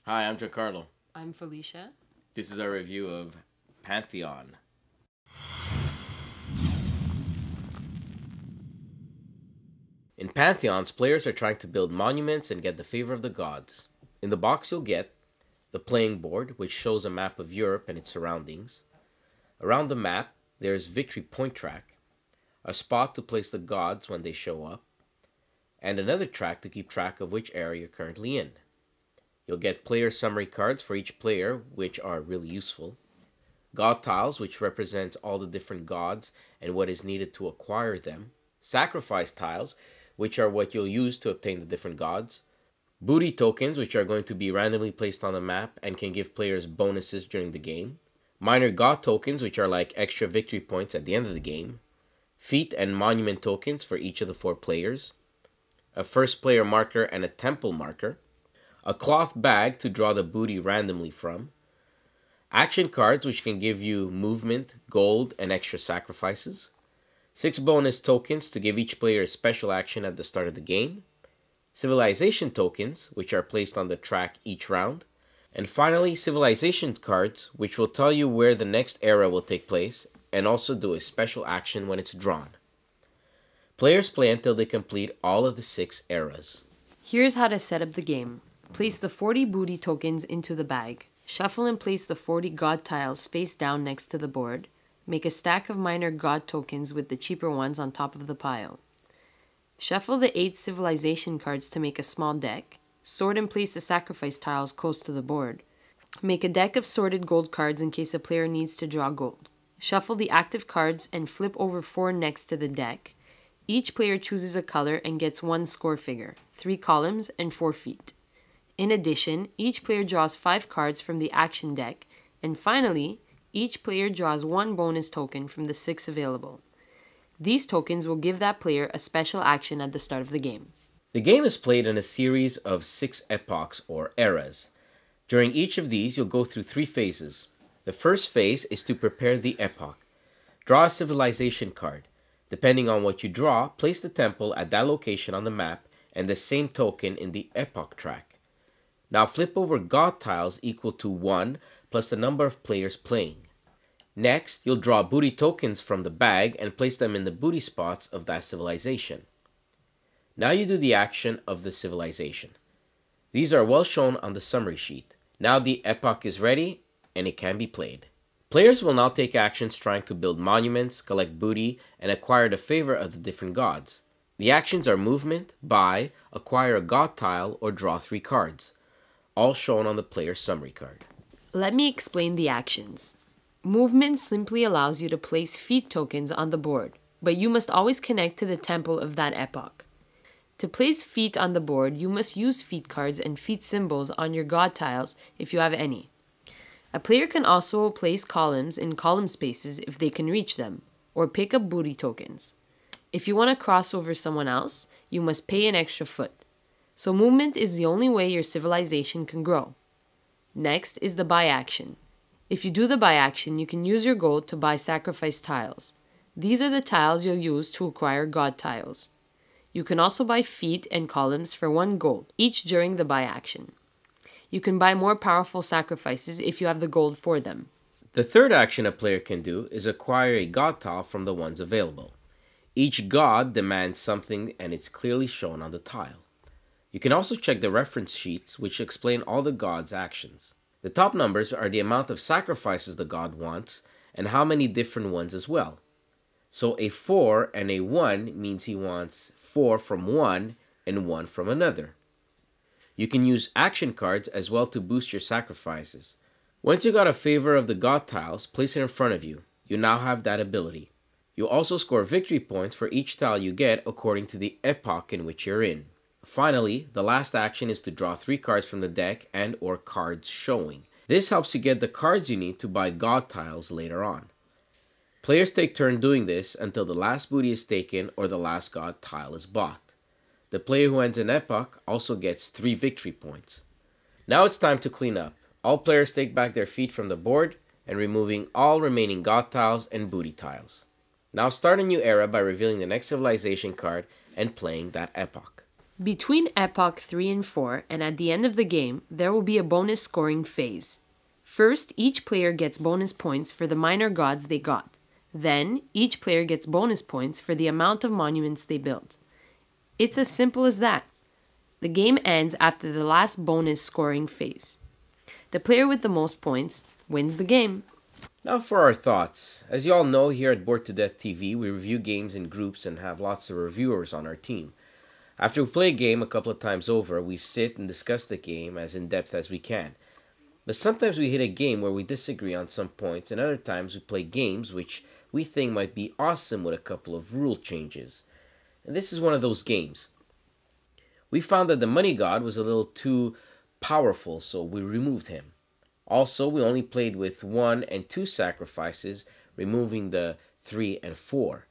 Hi, I'm Giancarlo. I'm Felicia. This is our review of Pantheon. In Pantheons, players are trying to build monuments and get the favor of the gods. In the box you'll get the playing board, which shows a map of Europe and its surroundings. Around the map, there's victory point track, a spot to place the gods when they show up, and another track to keep track of which area you're currently in. You'll get player summary cards for each player, which are really useful. God tiles, which represent all the different gods and what is needed to acquire them. Sacrifice tiles, which are what you'll use to obtain the different gods. Booty tokens, which are going to be randomly placed on the map and can give players bonuses during the game. Minor god tokens, which are like extra victory points at the end of the game. Feat and monument tokens for each of the 4 players. A first player marker and a temple marker. A cloth bag to draw the booty randomly from. Action cards, which can give you movement, gold, and extra sacrifices. 6 bonus tokens to give each player a special action at the start of the game. Civilization tokens, which are placed on the track each round. And finally, civilization cards, which will tell you where the next era will take place and also do a special action when it's drawn. Players play until they complete all of the 6 eras. Here's how to set up the game. Place the 40 booty tokens into the bag. Shuffle and place the 40 god tiles face down next to the board. Make a stack of minor god tokens with the cheaper ones on top of the pile. Shuffle the 8 civilization cards to make a small deck. Sort and place the sacrifice tiles close to the board. Make a deck of sorted gold cards in case a player needs to draw gold. Shuffle the active cards and flip over 4 next to the deck. Each player chooses a color and gets 1 score figure, 3 columns, and 4 feet. In addition, each player draws 5 cards from the action deck, and finally, each player draws 1 bonus token from the 6 available. These tokens will give that player a special action at the start of the game. The game is played in a series of 6 epochs or eras. During each of these, you'll go through 3 phases. The first phase is to prepare the epoch. Draw a civilization card. Depending on what you draw, place the temple at that location on the map and the same token in the epoch track. Now flip over god tiles equal to 1 plus the number of players playing. Next, you'll draw booty tokens from the bag and place them in the booty spots of that civilization. Now you do the action of the civilization. These are well shown on the summary sheet. Now the epoch is ready and it can be played. Players will now take actions trying to build monuments, collect booty, and acquire the favor of the different gods. The actions are movement, buy, acquire a god tile, or draw 3 cards, all shown on the player's summary card. Let me explain the actions. Movement simply allows you to place feat tokens on the board, but you must always connect to the temple of that epoch. To place feat on the board, you must use feat cards and feat symbols on your god tiles if you have any. A player can also place columns in column spaces if they can reach them, or pick up booty tokens. If you want to cross over someone else, you must pay an extra foot. So movement is the only way your civilization can grow. Next is the buy action. If you do the buy action, you can use your gold to buy sacrifice tiles. These are the tiles you'll use to acquire god tiles. You can also buy feet and columns for 1 gold, each during the buy action. You can buy more powerful sacrifices if you have the gold for them. The third action a player can do is acquire a god tile from the ones available. Each god demands something and it's clearly shown on the tile. You can also check the reference sheets which explain all the god's actions. The top numbers are the amount of sacrifices the god wants and how many different ones as well. So a 4 and a 1 means he wants 4 from one and 1 from another. You can use action cards as well to boost your sacrifices. Once you got a favor of the god tiles, place it in front of you. You now have that ability. You'll also score victory points for each tile you get according to the epoch in which you're in. Finally, the last action is to draw 3 cards from the deck and or cards showing. This helps you get the cards you need to buy god tiles later on. Players take turn doing this until the last booty is taken or the last god tile is bought. The player who ends an epoch also gets 3 victory points. Now it's time to clean up. All players take back their feet from the board and removing all remaining god tiles and booty tiles. Now start a new era by revealing the next civilization card and playing that epoch. Between Epoch 3 and 4, and at the end of the game, there will be a bonus scoring phase. First, each player gets bonus points for the minor gods they got. Then, each player gets bonus points for the amount of monuments they built. It's as simple as that. The game ends after the last bonus scoring phase. The player with the most points wins the game. Now for our thoughts. As you all know, here at Bored to Death TV, we review games in groups and have lots of reviewers on our team. After we play a game a couple of times over, we sit and discuss the game as in-depth as we can. But sometimes we hit a game where we disagree on some points, and other times we play games which we think might be awesome with a couple of rule changes. And this is one of those games. We found that the money god was a little too powerful, so we removed him. Also, we only played with 1 and 2 sacrifices, removing the 3 and 4.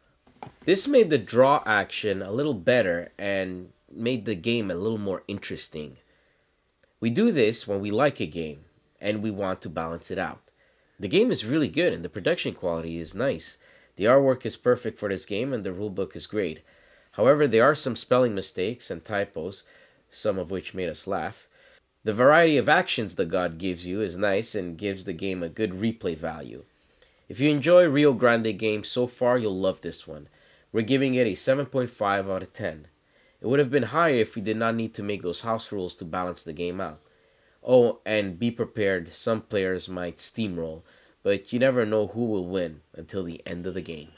This made the draw action a little better and made the game a little more interesting. We do this when we like a game and we want to balance it out. The game is really good and the production quality is nice. The artwork is perfect for this game and the rulebook is great. However, there are some spelling mistakes and typos, some of which made us laugh. The variety of actions the god gives you is nice and gives the game a good replay value. If you enjoy Rio Grande games so far, you'll love this one. We're giving it a 7.5 out of 10. It would have been higher if we did not need to make those house rules to balance the game out. Oh, and be prepared, some players might steamroll, but you never know who will win until the end of the game.